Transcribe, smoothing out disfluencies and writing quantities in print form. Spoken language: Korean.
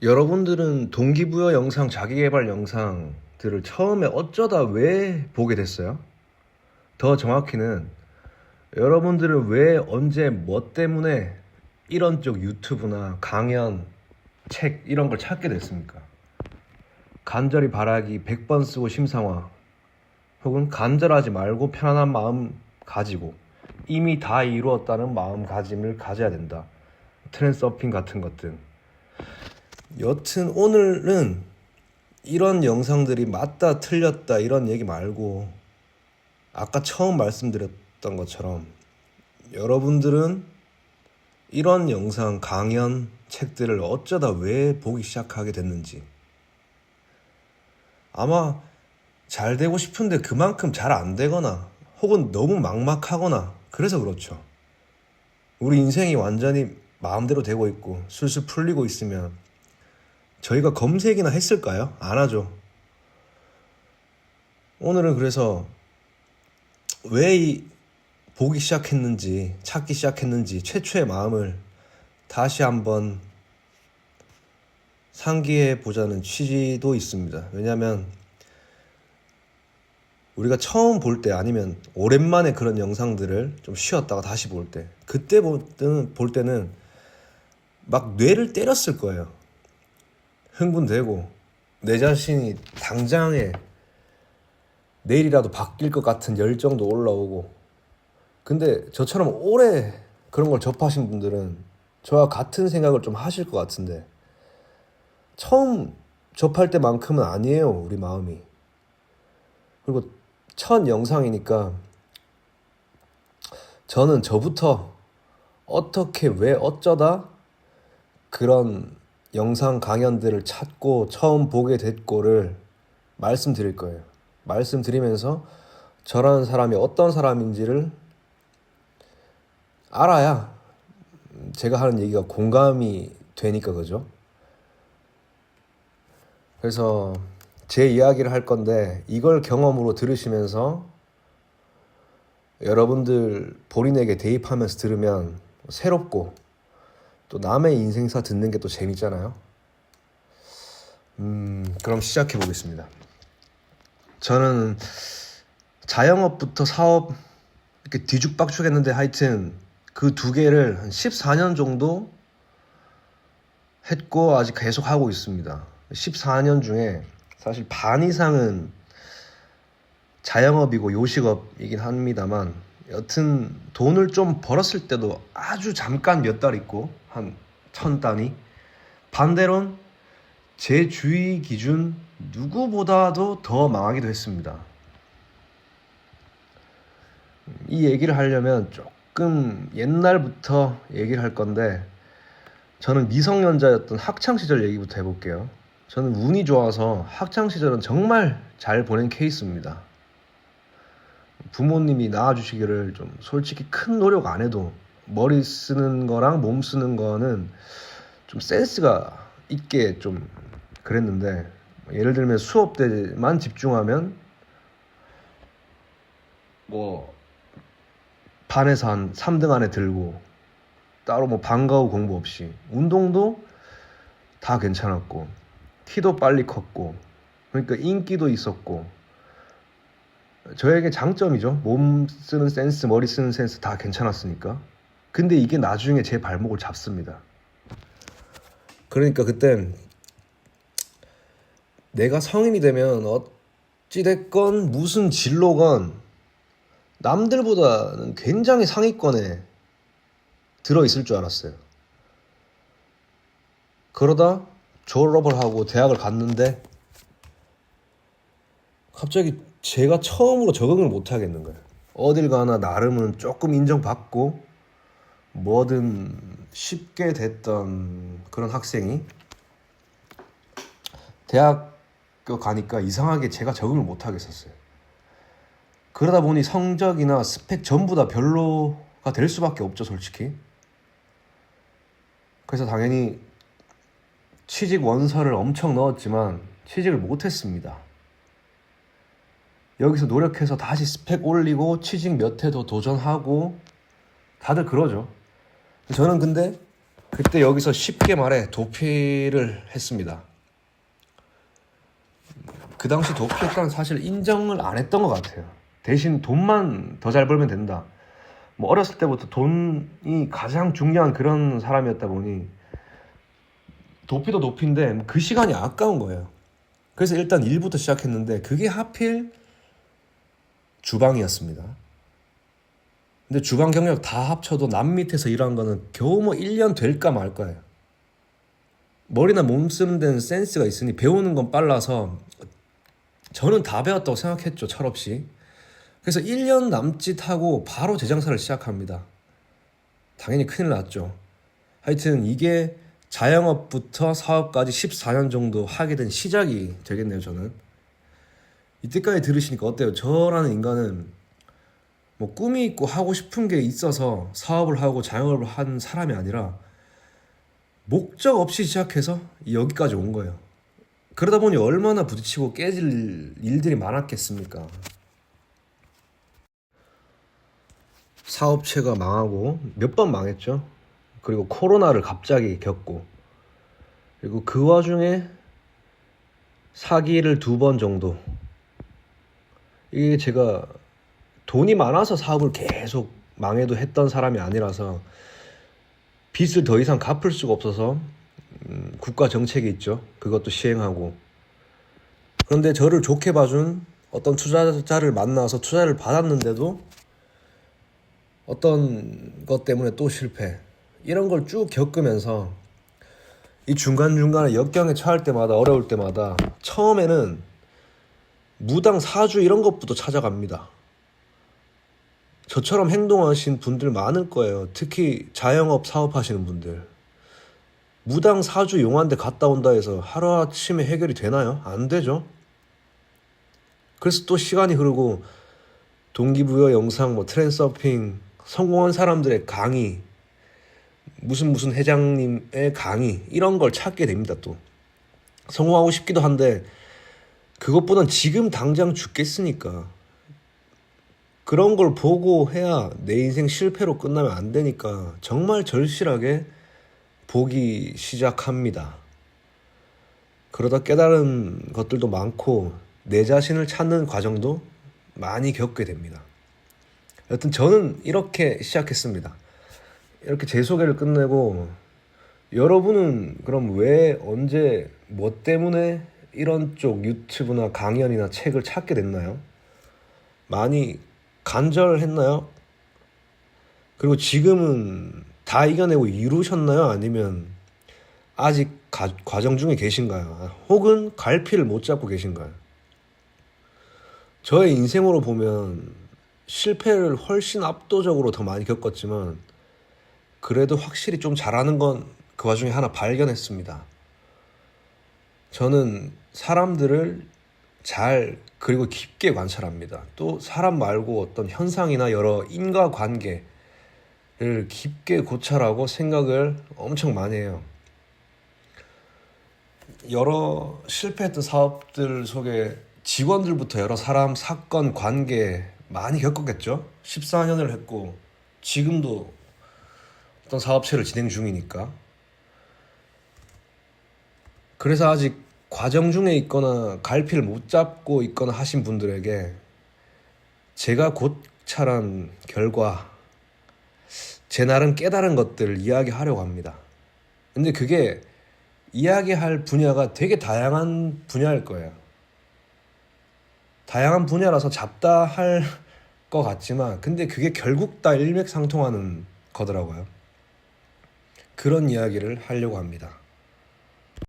여러분들은 동기부여 영상, 자기계발 영상들을 처음에 어쩌다 왜 보게 됐어요? 더 정확히는 여러분들은 왜, 언제, 뭐 때문에 이런 쪽 유튜브나 강연, 책 이런 걸 찾게 됐습니까? 간절히 바라기 100번 쓰고 심상화, 혹은 간절하지 말고 편안한 마음 가지고 이미 다 이루었다는 마음가짐을 가져야 된다. 트랜스서핑 같은 것들. 여튼 오늘은 이런 영상들이 맞다 틀렸다 이런 얘기 말고, 아까 처음 말씀드렸던 것처럼 여러분들은 이런 영상, 강연, 책들을 어쩌다 왜 보기 시작하게 됐는지, 아마 잘 되고 싶은데 그만큼 잘 안 되거나 혹은 너무 막막하거나 그래서 그렇죠. 우리 인생이 완전히 마음대로 되고 있고 술술 풀리고 있으면 저희가 검색이나 했을까요? 안 하죠. 오늘은 그래서 왜 보기 시작했는지, 찾기 시작했는지 최초의 마음을 다시 한번 상기해 보자는 취지도 있습니다. 왜냐하면 우리가 처음 볼 때, 아니면 오랜만에 그런 영상들을 좀 쉬었다가 다시 볼 때, 그때 볼 때는 막 뇌를 때렸을 거예요. 흥분되고 내 자신이 당장에 내일이라도 바뀔 것 같은 열정도 올라오고. 근데 저처럼 오래 그런 걸 접하신 분들은 저와 같은 생각을 좀 하실 것 같은데, 처음 접할 때만큼은 아니에요, 우리 마음이. 그리고 첫 영상이니까 저는 저부터 어떻게, 왜, 어쩌다 그런 영상 강연들을 찾고 처음 보게 됐고를 말씀드릴 거예요. 말씀드리면서 저라는 사람이 어떤 사람인지를 알아야 제가 하는 얘기가 공감이 되니까, 그죠? 그래서 제 이야기를 할 건데, 이걸 경험으로 들으시면서 여러분들 본인에게 대입하면서 들으면 새롭고, 또 남의 인생사 듣는 게 또 재밌잖아요. 그럼 시작해 보겠습니다. 저는 자영업부터 사업 이렇게 뒤죽박죽 했는데, 하여튼 그 두 개를 한 14년 정도 했고 아직 계속 하고 있습니다. 14년 중에 사실 반 이상은 자영업이고 요식업이긴 합니다만, 여튼 돈을 좀 벌었을 때도 아주 잠깐 몇 달 있고, 한 1000단위. 반대론 제 주위 기준 누구보다도 더 망하기도 했습니다. 이 얘기를 하려면 조금 옛날부터 얘기를 할 건데, 저는 미성년자였던 학창시절 얘기부터 해볼게요. 저는 운이 좋아서 학창시절은 정말 잘 보낸 케이스입니다. 부모님이 낳아주시기를 좀 솔직히 큰 노력 안 해도 머리 쓰는 거랑 몸 쓰는 거는 좀 센스가 있게 좀 그랬는데, 예를 들면 수업 때만 집중하면 뭐 반에서 한 3등 안에 들고, 따로 뭐 방과 후 공부 없이, 운동도 다 괜찮았고, 키도 빨리 컸고, 그러니까 인기도 있었고. 저에게 장점이죠. 몸 쓰는 센스, 머리 쓰는 센스 다 괜찮았으니까. 근데 이게 나중에 제 발목을 잡습니다. 그러니까 그땐 내가 성인이 되면 어찌됐건 무슨 진로건 남들보다는 굉장히 상위권에 들어있을 줄 알았어요. 그러다 졸업을 하고 대학을 갔는데 갑자기 제가 처음으로 적응을 못 하겠는 거예요. 어딜 가나 나름은 조금 인정받고 뭐든 쉽게 됐던 그런 학생이 대학교 가니까 이상하게 제가 적응을 못 하겠었어요. 그러다 보니 성적이나 스펙 전부 다 별로가 될 수밖에 없죠, 솔직히. 그래서 당연히 취직 원서를 엄청 넣었지만 취직을 못했습니다. 여기서 노력해서 다시 스펙 올리고 취직 몇 회 더 도전하고 다들 그러죠. 저는 근데 그때 여기서 쉽게 말해 도피를 했습니다. 그 당시 도피했다는 사실 인정을 안 했던 것 같아요. 대신 돈만 더 잘 벌면 된다. 뭐 어렸을 때부터 돈이 가장 중요한 그런 사람이었다 보니 도피도 도피인데 그 시간이 아까운 거예요. 그래서 일단 일부터 시작했는데 그게 하필 주방이었습니다. 근데 주방 경력 다 합쳐도 남 밑에서 일한 거는 겨우 뭐 1년 될까 말 거예요. 머리나 몸 쓰는 데는 센스가 있으니 배우는 건 빨라서 저는 다 배웠다고 생각했죠, 철없이. 그래서 1년 남짓 하고 바로 제 장사를 시작합니다. 당연히 큰일 났죠. 하여튼 이게 자영업부터 사업까지 14년 정도 하게 된 시작이 되겠네요, 저는. 이때까지 들으시니까 어때요? 저라는 인간은 뭐 꿈이 있고 하고 싶은 게 있어서 사업을 하고 자영업을 한 사람이 아니라 목적 없이 시작해서 여기까지 온 거예요. 그러다 보니 얼마나 부딪히고 깨질 일들이 많았겠습니까? 사업체가 망하고 몇 번 망했죠. 그리고 코로나를 갑자기 겪고, 그리고 그 와중에 사기를 2번 정도. 이게 제가 돈이 많아서 사업을 계속 망해도 했던 사람이 아니라서 빚을 더 이상 갚을 수가 없어서 국가 정책이 있죠. 그것도 시행하고. 그런데 저를 좋게 봐준 어떤 투자자를 만나서 투자를 받았는데도 어떤 것 때문에 또 실패. 이런 걸 쭉 겪으면서 이 중간중간에 역경에 처할 때마다 어려울 때마다 처음에는 무당 사주 이런 것부터 찾아갑니다. 저처럼 행동하신 분들 많을 거예요. 특히 자영업 사업하시는 분들. 무당 사주 용한데 갔다 온다 해서 하루아침에 해결이 되나요? 안 되죠. 그래서 또 시간이 흐르고 동기부여 영상, 뭐 트렌서핑, 성공한 사람들의 강의, 무슨 회장님의 강의 이런 걸 찾게 됩니다. 또 성공하고 싶기도 한데 그것보단 지금 당장 죽겠으니까 그런 걸 보고 해야 내 인생 실패로 끝나면 안 되니까 정말 절실하게 보기 시작합니다. 그러다 깨달은 것들도 많고 내 자신을 찾는 과정도 많이 겪게 됩니다. 여튼 저는 이렇게 시작했습니다. 이렇게 제 소개를 끝내고 여러분은 그럼 왜, 언제, 뭐 때문에 이런 쪽 유튜브나 강연이나 책을 찾게 됐나요? 많이 간절했나요? 그리고 지금은 다 이겨내고 이루셨나요? 아니면 아직 과정 중에 계신가요? 혹은 갈피를 못 잡고 계신가요? 저의 인생으로 보면 실패를 훨씬 압도적으로 더 많이 겪었지만 그래도 확실히 좀 잘하는 건 그 와중에 하나 발견했습니다. 저는 사람들을 잘 그리고 깊게 관찰합니다. 또 사람 말고 어떤 현상이나 여러 인과관계를 깊게 고찰하고 생각을 엄청 많이 해요. 여러 실패했던 사업들 속에 직원들부터 여러 사람, 사건, 관계 많이 겪었겠죠? 14년을 했고 지금도 어떤 사업체를 진행 중이니까. 그래서 아직 과정 중에 있거나 갈피를 못 잡고 있거나 하신 분들에게 제가 고찰한 결과 제 나름 깨달은 것들을 이야기하려고 합니다. 근데 그게 이야기할 분야가 되게 다양한 분야일 거예요. 다양한 분야라서 잡다 할 것 같지만 근데 그게 결국 다 일맥상통하는 거더라고요. 그런 이야기를 하려고 합니다.